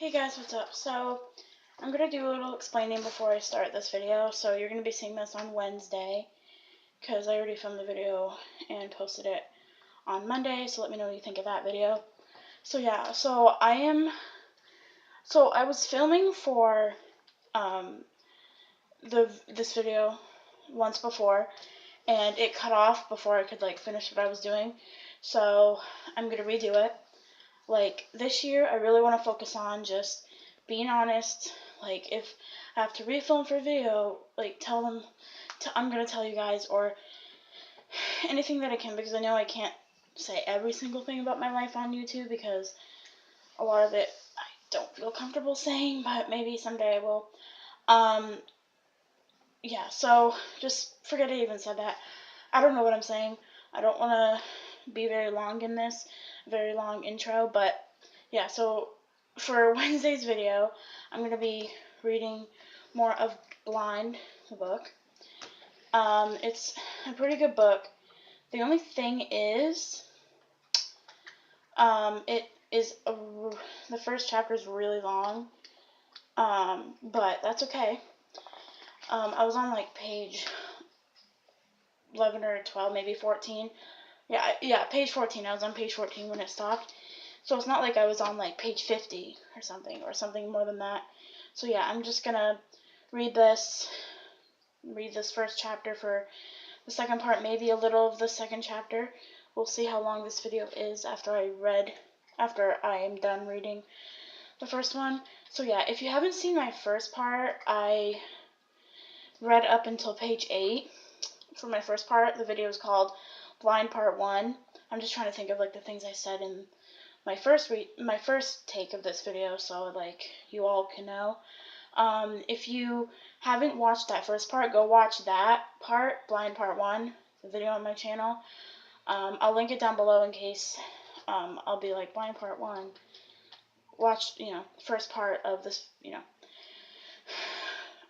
Hey guys, what's up? So, I'm going to do a little explaining before I start this video. So, you're going to be seeing this on Wednesday, because I already filmed the video and posted it on Monday, so let me know what you think of that video. So, yeah, I was filming for this video once before, and it cut off before I could, finish what I was doing. So, I'm going to redo it. This year, I really want to focus on just being honest. If I have to refilm for a video, I'm going to tell you guys, or anything that I can, because I know I can't say every single thing about my life on YouTube, because a lot of it I don't feel comfortable saying, but maybe someday I will. Yeah, so just forget I even said that. I don't know what I'm saying. I don't want to be very long in this, very long intro, but yeah, so for Wednesday's video, I'm going to be reading more of Blind, the book. It's a pretty good book. The only thing is, the first chapter is really long, but that's okay. I was on page 11 or 12, maybe 14. Yeah, page 14. I was on page 14 when it stopped. So it's not like I was on page 50 or something more than that. So yeah, I'm just gonna read this first chapter for the second part, maybe a little of the second chapter. We'll see how long this video is after I am done reading the first one. So yeah, if you haven't seen my first part, I read up until page 8 for my first part. The video is called Blind Part 1. I'm just trying to think of the things I said in my first take of this video, so you all can know. If you haven't watched that first part, go watch that part, Blind Part 1, the video on my channel. I'll link it down below in case I'll be Blind Part 1. Watch, first part of this,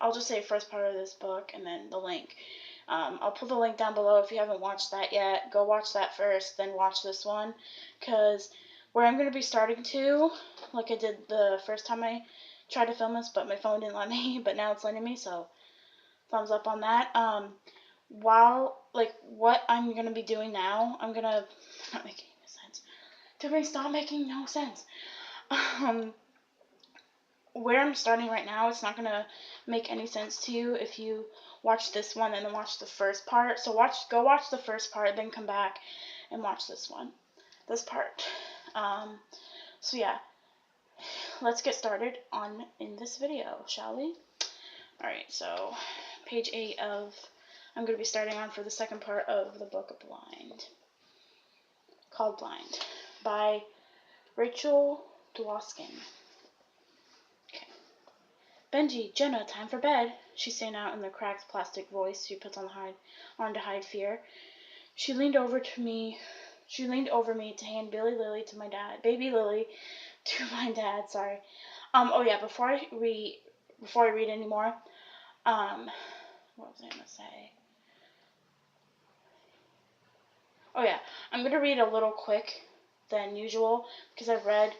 I'll just say first part of this book and then the link. I'll put the link down below if you haven't watched that yet. Go watch that first, then watch this one, because where I'm going to be starting to, like I did the first time I tried to film this, but my phone didn't let me, but now it's letting me, so thumbs up on that. What I'm going to be doing now, I'm going to, not making sense. Tiffany, stop making no sense. Where I'm starting right now, it's not going to make any sense to you if you watch this one and then watch the first part. So go watch the first part, then come back and watch this part. So yeah, let's get started in this video, shall we? Alright, so page 8 I'm going to be starting on for the second part of the book of Blind, called Blind, by Rachel Dwoskin. Okay. Benji, Jenna, time for bed, she sang out in the cracked plastic voice she puts on to hide fear. She leaned over me to hand Baby Lily to my dad, sorry. Oh yeah, before I read anymore, what was I gonna say? Oh yeah, I'm gonna read a little quick than usual, because I've read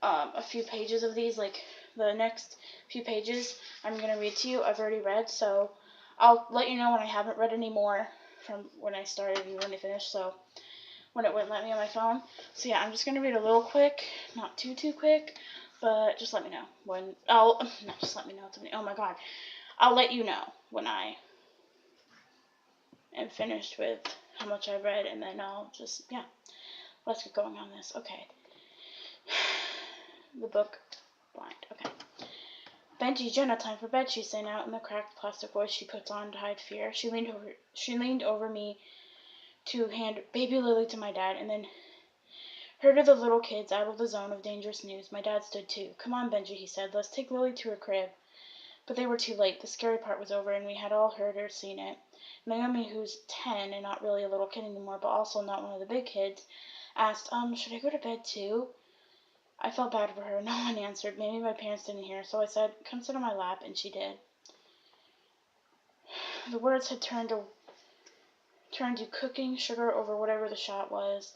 a few pages of these, the next few pages I'm gonna read to you, I've already read, so I'll let you know when I haven't read any more from when I started and when I finished, so when it wouldn't let me on my phone. So yeah, I'm just gonna read a little quick, not too quick, but just let me know when not just let me know, oh my god, I'll let you know when I am finished with how much I've read, and then I'll just, yeah, let's get going on this. Okay. The book, Blind. Okay. Benji, Jenna, time for bed, she sang out in the cracked plastic voice she puts on to hide fear. She leaned over me to hand Baby Lily to my dad, and then herded the little kids out of the zone of dangerous news. My dad stood too. Come on, Benji, he said. Let's take Lily to her crib. But they were too late. The scary part was over, and we had all heard or seen it. Naomi, who's 10 and not really a little kid anymore, but also not one of the big kids, asked, should I go to bed too? I felt bad for her. No one answered. Maybe my parents didn't hear, so I said, come sit on my lap, and she did. The words had turned to cooking sugar over whatever the shot was.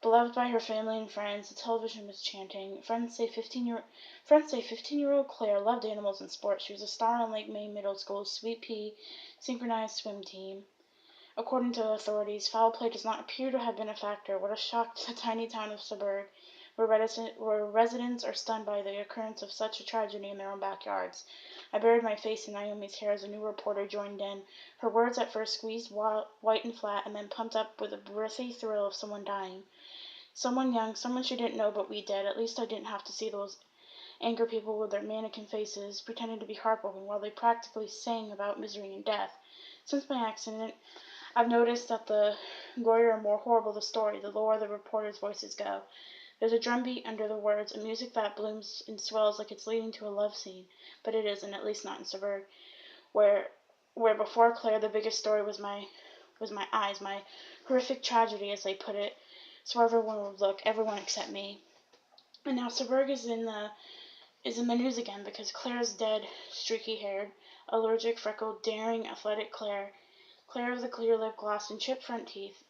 Beloved by her family and friends, the television was chanting. Friends say 15-year-old Claire loved animals and sports. She was a star on Lake Maine Middle School's Sweet Pea synchronized swim team. According to authorities, foul play does not appear to have been a factor. What a shock to the tiny town of Subburgh, where residents are stunned by the occurrence of such a tragedy in their own backyards. I buried my face in Naomi's hair as a new reporter joined in. Her words at first squeezed white and flat, and then pumped up with a breathy thrill of someone dying. Someone young, someone she didn't know, but we did. At least I didn't have to see those angry people with their mannequin faces, pretending to be heartbroken while they practically sang about misery and death. Since my accident, I've noticed that the gorier and more horrible the story, the lower the reporters' voices go. There's a drumbeat under the words, a music that blooms and swells like it's leading to a love scene, but it isn't, at least not in Subburgh, where before Claire the biggest story was my eyes, my horrific tragedy, as they put it, so everyone would look, everyone except me. And now Subburgh is in the news again because Claire's dead, streaky-haired, allergic, freckled, daring, athletic Claire of the clear lip gloss and chipped front teeth,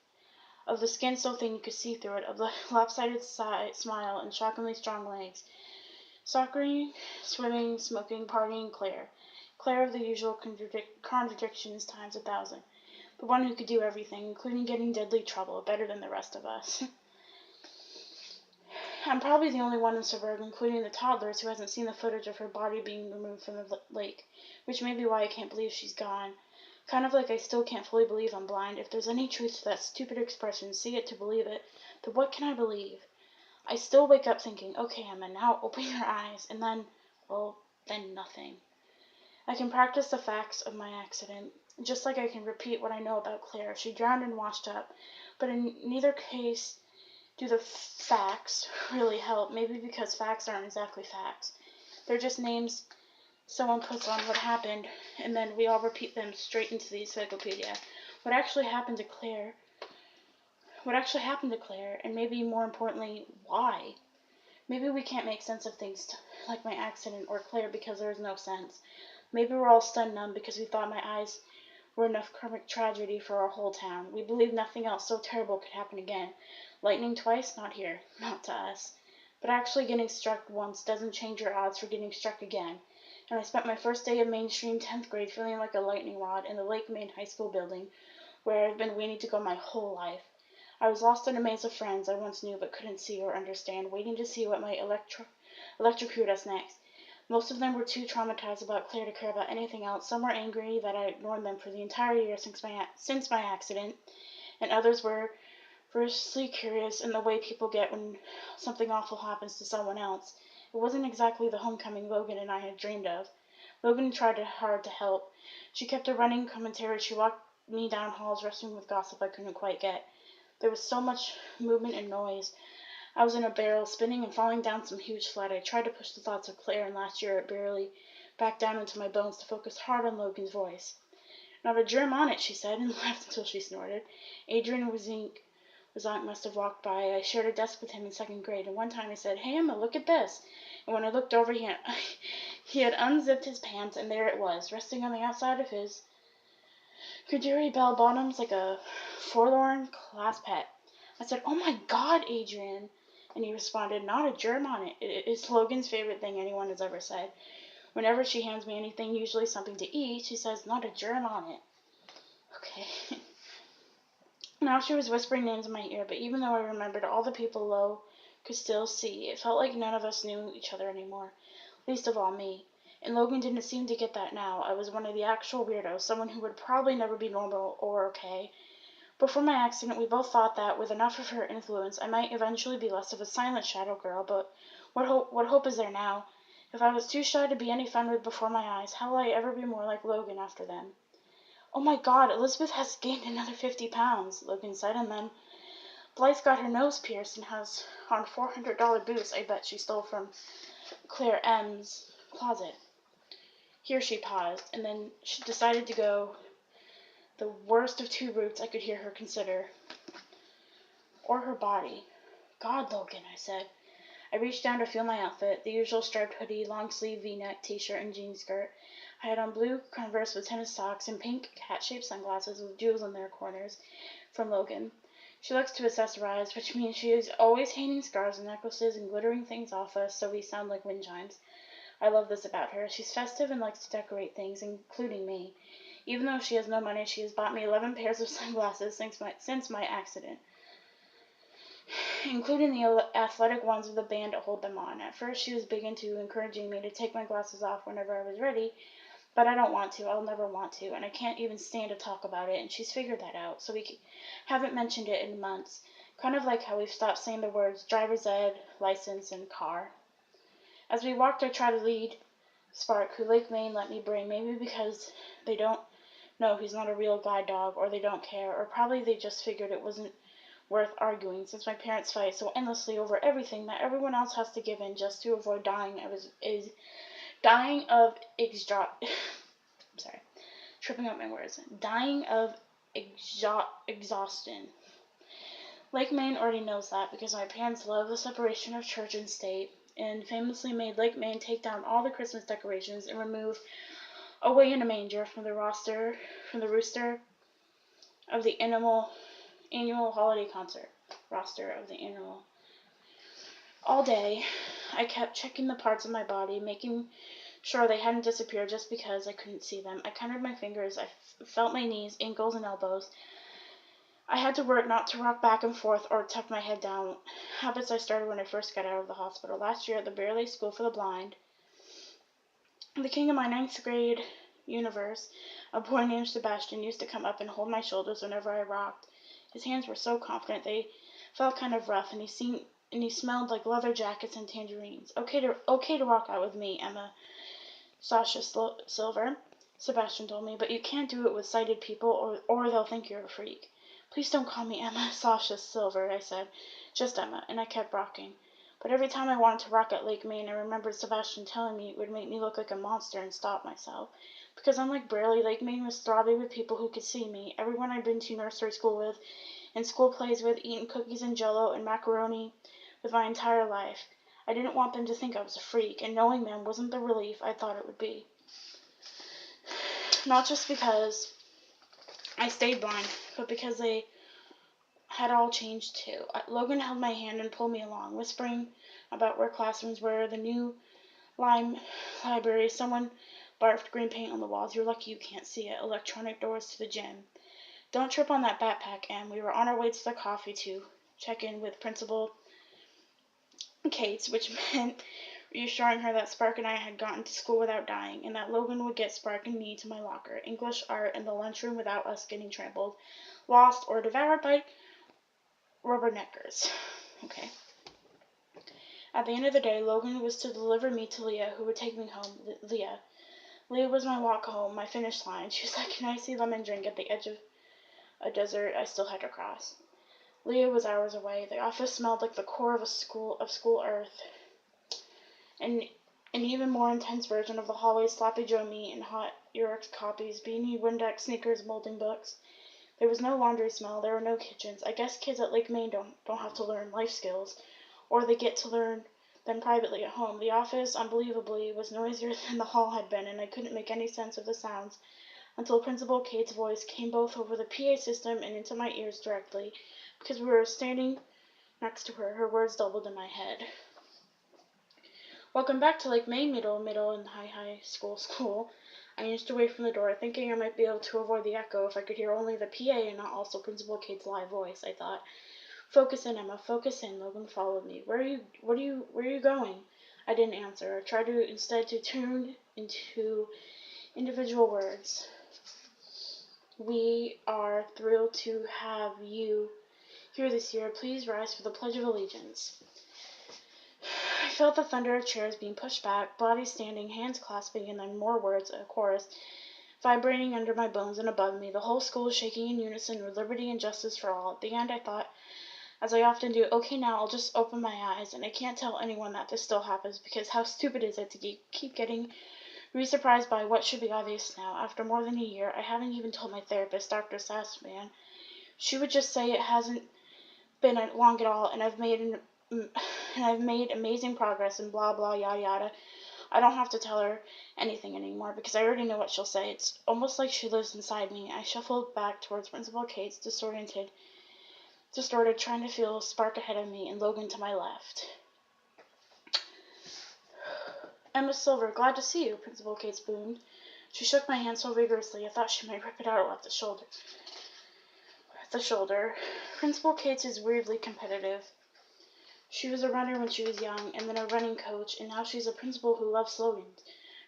of the skin so thin you could see through it, of the lopsided smile and shockingly strong legs. Soccering, swimming, smoking, partying Claire of the usual contradictions times 1,000. The one who could do everything, including getting deadly trouble, better than the rest of us. I'm probably the only one in Subburgh, including the toddlers, who hasn't seen the footage of her body being removed from the lake, which may be why I can't believe she's gone. Kind of like I still can't fully believe I'm blind. If there's any truth to that stupid expression, see it to believe it, then what can I believe? I still wake up thinking, okay, Emma, now open your eyes, and then, well, then nothing. I can practice the facts of my accident, just like I can repeat what I know about Claire. She drowned and washed up, but in neither case do the facts really help, maybe because facts aren't exactly facts. They're just names someone puts on what happened, and then we all repeat them straight into the encyclopedia. What actually happened to Claire, and maybe more importantly, why? Maybe we can't make sense of things like my accident or Claire because there is no sense. Maybe we're all stunned numb because we thought my eyes were enough karmic tragedy for our whole town. We believed nothing else so terrible could happen again. Lightning twice? Not here. Not to us. But actually getting struck once doesn't change your odds for getting struck again. And I spent my first day of mainstream 10th grade feeling like a lightning rod in the Lake Maine High School building, where I've been waiting to go my whole life. I was lost in a maze of friends I once knew but couldn't see or understand, waiting to see what might electrocute us next. Most of them were too traumatized about Claire to care about anything else. Some were angry that I ignored them for the entire year since my accident, and others were ferociously curious in the way people get when something awful happens to someone else. It wasn't exactly the homecoming Logan and I had dreamed of. Logan tried hard to help. She kept a running commentary. She walked me down halls wrestling with gossip I couldn't quite get. There was so much movement and noise. I was in a barrel, spinning and falling down some huge flight. I tried to push the thoughts of Claire and last year it barely back down into my bones to focus hard on Logan's voice. Not a germ on it, she said, and laughed until she snorted. Adrian Wazank must have walked by. I shared a desk with him in 2nd grade, and one time he said, "Hey, Emma, look at this." And when I looked over, he had unzipped his pants, and there it was, resting on the outside of his Kajiri bell bottoms like a forlorn class pet. I said, "Oh my God, Adrian." And he responded, "Not a germ on it." It's Logan's favorite thing anyone has ever said. Whenever she hands me anything, usually something to eat, she says, "Not a germ on it." Okay. Now she was whispering names in my ear, but even though I remembered all the people Lo could still see, it felt like none of us knew each other anymore, least of all me. And Logan didn't seem to get that now. I was one of the actual weirdos, someone who would probably never be normal or okay. Before my accident, we both thought that, with enough of her influence, I might eventually be less of a silent shadow girl, but what hope is there now? If I was too shy to be any fun with before my eyes, how will I ever be more like Logan after them? "Oh my God, Elizabeth has gained another 50 pounds, Logan said, and then, "Blythe got her nose pierced and has on $400 boots I bet she stole from Claire M's closet." Here she paused, and then she decided to go the worst of two routes I could hear her consider. Or her body. "God, Logan," I said. I reached down to feel my outfit, the usual striped hoodie, long-sleeve V-neck, t-shirt, and jean skirt. I had on blue Converse with tennis socks and pink hat-shaped sunglasses with jewels in their corners from Logan. She likes to accessorize, which means she is always hanging scarves and necklaces and glittering things off us so we sound like wind chimes. I love this about her. She's festive and likes to decorate things, including me. Even though she has no money, she has bought me 11 pairs of sunglasses since my accident, including the athletic ones with a band to hold them on. At first, she was big into encouraging me to take my glasses off whenever I was ready, but I don't want to. I'll never want to, and I can't even stand to talk about it, and she's figured that out, so we haven't mentioned it in months. Kind of like how we've stopped saying the words driver's ed, license, and car. As we walked, I tried to lead Spark, who Lake Maine let me bring, maybe because they don't know he's not a real guide dog, or they don't care, or probably they just figured it wasn't worth arguing, since my parents fight so endlessly over everything that everyone else has to give in just to avoid dying of sorry, tripping up my words. Dying of exhaustion. Lake Maine already knows that because my parents love the separation of church and state, and famously made Lake Maine take down all the Christmas decorations and remove Away in a Manger from the rooster of the annual holiday concert roster of the annual. All day, I kept checking the parts of my body, making sure they hadn't disappeared just because I couldn't see them. I counted my fingers. I felt my knees, ankles, and elbows. I had to work not to rock back and forth or tuck my head down, habits I started when I first got out of the hospital last year at the Bearley School for the Blind. The king of my 9th grade universe, a boy named Sebastian, used to come up and hold my shoulders whenever I rocked. His hands were so confident they felt kind of rough, and he smelled like leather jackets and tangerines. Okay to rock out with me, Emma Sasha Silver, Sebastian told me, but you can't do it with sighted people or they'll think you're a freak. Please don't call me Emma Sasha Silver, I said. Just Emma, and I kept rocking. But every time I wanted to rock at Lake Maine, I remembered Sebastian telling me it would make me look like a monster and stop myself. Because unlike Bearley, Lake Maine was throbbing with people who could see me, everyone I'd been to nursery school with, and school plays with, eating cookies and jello and macaroni with my entire life. I didn't want them to think I was a freak, and knowing them wasn't the relief I thought it would be. Not just because I stayed blind, but because they had all changed too. Logan held my hand and pulled me along, whispering about where classrooms were, the new Lime library. Someone barfed green paint on the walls. You're lucky you can't see it. Electronic doors to the gym. Don't trip on that backpack, Em. We were on our way to the coffee to check in with Principal Cates, which meant reassuring her that Spark and I had gotten to school without dying, and that Logan would get Spark and me to my locker, English, art, and the lunchroom without us getting trampled, lost, or devoured by rubberneckers. Okay. At the end of the day, Logan was to deliver me to Leah, who would take me home. Leah was my walk home, my finish line. She was like, "Can I see lemon drink at the edge of a desert I still had to cross?" Leah was hours away. The office smelled like the core of school earth. And an even more intense version of the hallway's sloppy Joe meat and hot Urex copies, beanie, Windex, sneakers, molding books. There was no laundry smell. There were no kitchens. I guess kids at Lake Maine don't have to learn life skills, or they get to learn them privately at home. The office, unbelievably, was noisier than the hall had been, and I couldn't make any sense of the sounds until Principal Kate's voice came both over the PA system and into my ears directly. Because we were standing next to her, her words doubled in my head. Welcome back to Lake Maine middle, and high school. I inched away from the door, thinking I might be able to avoid the echo if I could hear only the PA and not also Principal Kate's live voice, I thought. Focus in, Emma, focus in. Logan followed me. Where are you going? I didn't answer. I tried to instead to tune into individual words. We are thrilled to have you here this year. Please rise for the Pledge of Allegiance. I felt the thunder of chairs being pushed back, bodies standing, hands clasping, and then more words, a chorus, vibrating under my bones and above me, the whole school shaking in unison with liberty and justice for all. At the end, I thought, as I often do, okay, now I'll just open my eyes, and I can't tell anyone that this still happens, because how stupid is it to keep getting re-surprised by what should be obvious now. After more than a year, I haven't even told my therapist, Dr. Sassman. She would just say it hasn't been long at all, and I've made amazing progress and blah blah yada yada. I don't have to tell her anything anymore because I already know what she'll say. It's almost like she lives inside me. I shuffled back towards Principal Kate's disoriented, distorted, trying to feel Spark ahead of me and Logan to my left. Emma Silver, glad to see you, Principal Cates boomed. She shook my hand so vigorously I thought she might rip it out at the shoulder. Principal Cates is weirdly competitive. She was a runner when she was young, and then a running coach, and now she's a principal who loves slogans.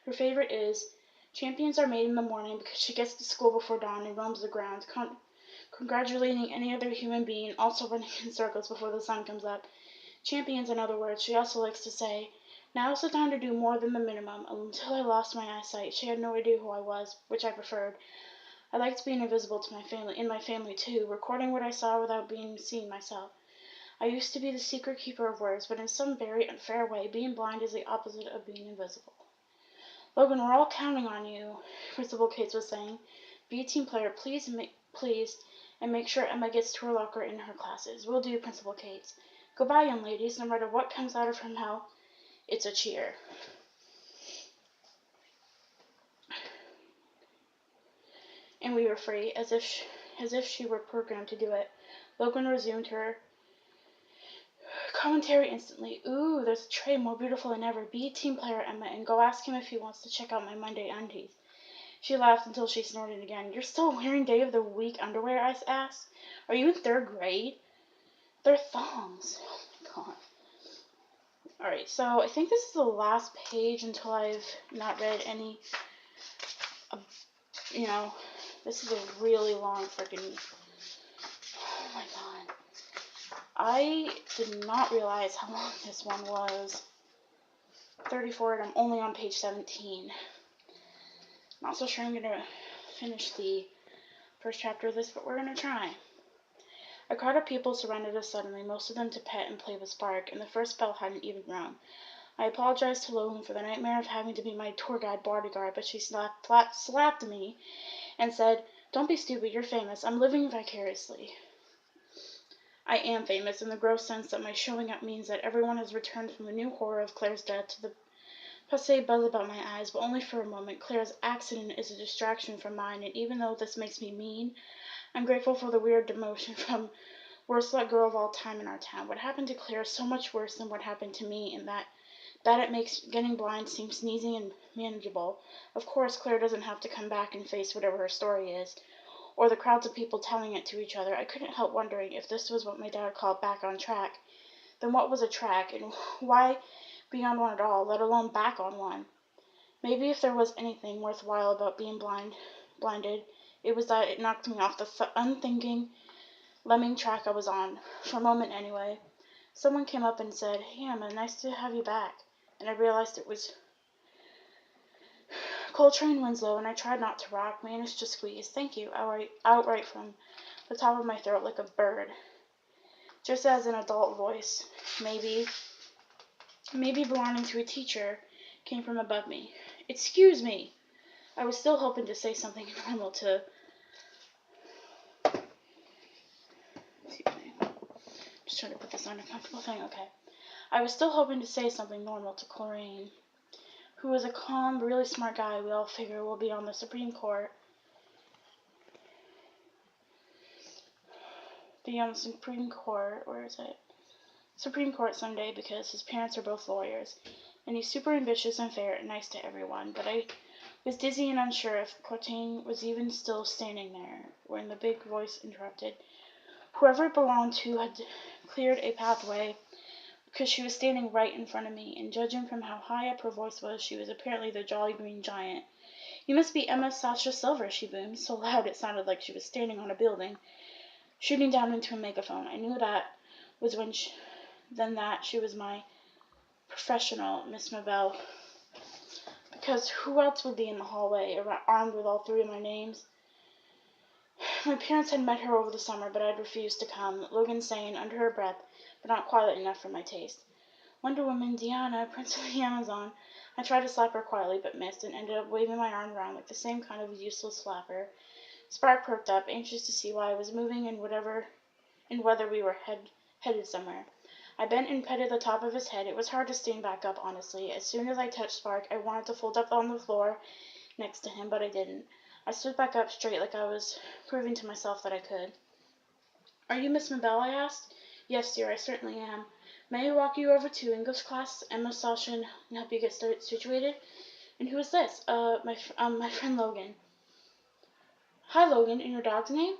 Her favorite is, champions are made in the morning, because she gets to school before dawn and roams the grounds, congratulating any other human being, also running in circles before the sun comes up. Champions, in other words, she also likes to say, now's the time to do more than the minimum. Until I lost my eyesight, she had no idea who I was, which I preferred. I liked being invisible to my family too, recording what I saw without being seen myself. I used to be the secret keeper of words, but in some very unfair way, being blind is the opposite of being invisible. Logan, we're all counting on you, Principal Cates was saying. Be a team player, please, and make sure Emma gets to her locker in her classes. Will do, Principal Cates. Goodbye, young ladies. No matter what comes out of her mouth, it's a cheer. And we were free, as if she were programmed to do it. Logan resumed her commentary instantly. Ooh, there's a tray more beautiful than ever. Be a team player, Emma, and go ask him if he wants to check out my Monday undies. She laughed until she snorted again. You're still wearing day of the week underwear, I asked. Are you in 3rd grade? They're thongs. Oh my god. Alright, so I think this is the last page until I've not read any, this is a really long freaking, oh my god. I did not realize how long this one was. 34, and I'm only on page 17. Not so sure I'm going to finish the first chapter of this, but we're going to try. A crowd of people surrounded us suddenly, most of them to pet and play with Spark, and the first bell hadn't even rung. I apologized to Logan for the nightmare of having to be my tour guide bodyguard, but she slapped me and said, don't be stupid, you're famous. I'm living vicariously. I am famous in the gross sense that my showing up means that everyone has returned from the new horror of Claire's death to the passé buzz about my eyes, but only for a moment. Claire's accident is a distraction from mine, and even though this makes me mean, I'm grateful for the weird demotion from worst luck girl of all time in our town. What happened to Claire is so much worse than what happened to me, in that it makes getting blind seem sneezy and manageable. Of course, Claire doesn't have to come back and face whatever her story is, or the crowds of people telling it to each other. I couldn't help wondering if this was what my dad called back on track. Then what was a track, and why be on one at all, let alone back on one? Maybe if there was anything worthwhile about being blinded, it was that it knocked me off the unthinking, lemming track I was on, for a moment anyway. Someone came up and said, hey Emma, nice to have you back, and I realized it was Coltrane Winslow, and I tried not to rock, managed to squeeze, thank you, outright from the top of my throat like a bird. Just as an adult voice, maybe belonging to a teacher, came from above me. Excuse me! I was still hoping to say something normal to... Excuse me. Just trying to put this on a comfortable thing. Okay. I was still hoping to say something normal to Chlorine, who is a calm, really smart guy we all figure will be on the Supreme Court. Where is it? Supreme Court someday, because his parents are both lawyers, and he's super ambitious and fair and nice to everyone, but I was dizzy and unsure if Chlorine was even still standing there, when the big voice interrupted. Whoever it belonged to had cleared a pathway, because she was standing right in front of me, and judging from how high up her voice was, she was apparently the Jolly Green Giant. You must be Emma Sasha Silver, she boomed, so loud it sounded like she was standing on a building, shooting down into a megaphone. I knew that was she was my professional Miss Mabel, because who else would be in the hallway, armed with all three of my names? My parents had met her over the summer, but I'd refused to come, Logan saying under her breath, but not quietly enough for my taste. Wonder Woman, Diana, Prince of the Amazon. I tried to slap her quietly, but missed, and ended up waving my arm around like the same kind of useless flapper. Spark perked up, anxious to see why I was moving and whether we were headed somewhere. I bent and petted the top of his head. It was hard to stand back up, honestly. As soon as I touched Spark, I wanted to fold up on the floor next to him, but I didn't. I stood back up straight like I was proving to myself that I could. Are you Miss Mabel? I asked. Yes, dear, I certainly am. May I walk you over to English class, Emma, Sasha, and help you get situated? And who is this? My friend Logan. Hi, Logan, and your dog's name?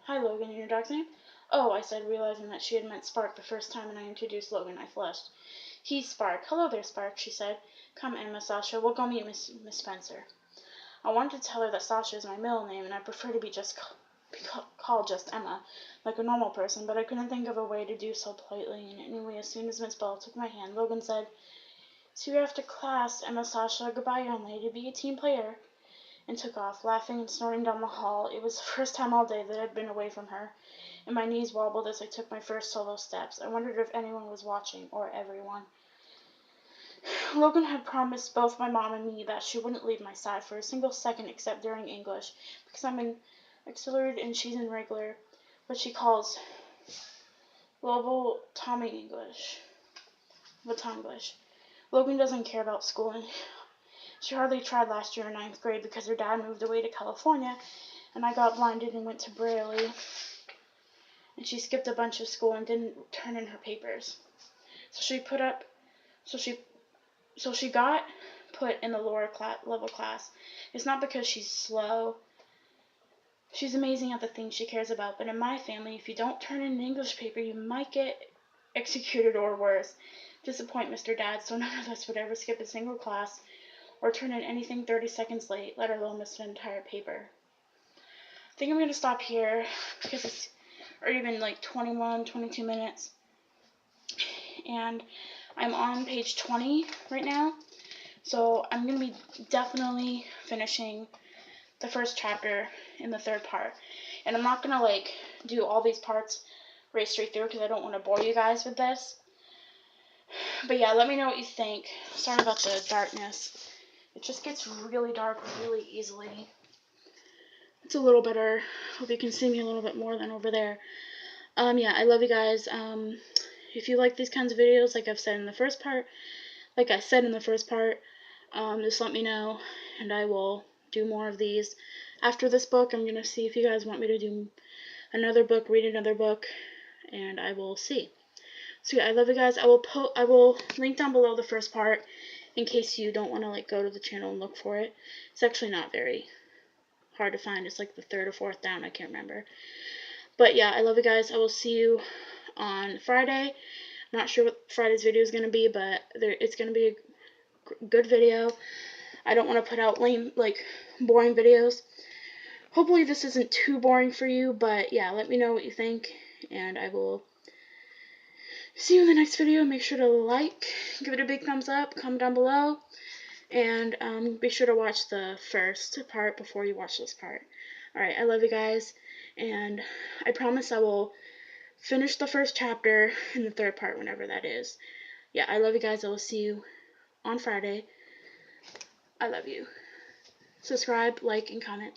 Hi, Logan, and your dog's name? Oh, I said, realizing that she had meant Spark the first time, and I introduced Logan. I flushed. He's Spark. Hello there, Spark, she said. Come, Emma, Sasha, we'll go meet Miss Spencer. I wanted to tell her that Sasha is my middle name, and I prefer to be called just Emma, like a normal person, but I couldn't think of a way to do so politely, and anyway, as soon as Miss Bell took my hand, Logan said, "See you after class, Emma, Sasha. Goodbye, young lady. Be a team player," and took off, laughing and snorting down the hall. It was the first time all day that I'd been away from her, and my knees wobbled as I took my first solo steps. I wondered if anyone was watching, or everyone. Logan had promised both my mom and me that she wouldn't leave my side for a single second except during English, because I'm in auxiliary and she's in regular, what she calls lobotomy English. Logan doesn't care about school, and she hardly tried last year in 9th grade because her dad moved away to California, and I got blinded and went to Braille, and she skipped a bunch of school and didn't turn in her papers. So she got put in the lower level class. It's not because she's slow. She's amazing at the things she cares about, but in my family, if you don't turn in an English paper, you might get executed or worse. Disappoint Mr. Dad, so none of us would ever skip a single class or turn in anything 30 seconds late, let alone miss an entire paper. I think I'm going to stop here because it's already been like 21, 22 minutes. And I'm on page 20 right now. So I'm going to be definitely finishing the first chapter in the third part. And I'm not going to like do all these parts right straight through because I don't want to bore you guys with this. But yeah, let me know what you think. Sorry about the darkness. It just gets really dark really easily. It's a little better. Hope you can see me a little bit more than over there. Yeah, I love you guys. If you like these kinds of videos, like I said in the first part, just let me know, and I will do more of these. After this book, I'm going to see if you guys want me to do another book, read another book, and I will see. So yeah, I love you guys. I will link down below the first part in case you don't want to like go to the channel and look for it. It's actually not very hard to find. It's like the third or fourth down. I can't remember. But yeah, I love you guys. I will see you on Friday. I'm not sure what Friday's video is going to be, but it's going to be a good video. I don't want to put out lame, like, boring videos. Hopefully this isn't too boring for you, but yeah, let me know what you think, and I will see you in the next video. Make sure to like, give it a big thumbs up, comment down below, and be sure to watch the first part before you watch this part. Alright, I love you guys, and I promise I will finish the first chapter in the third part whenever that is. Yeah, I love you guys. I will see you on Friday. I love you. Subscribe, like, and comment.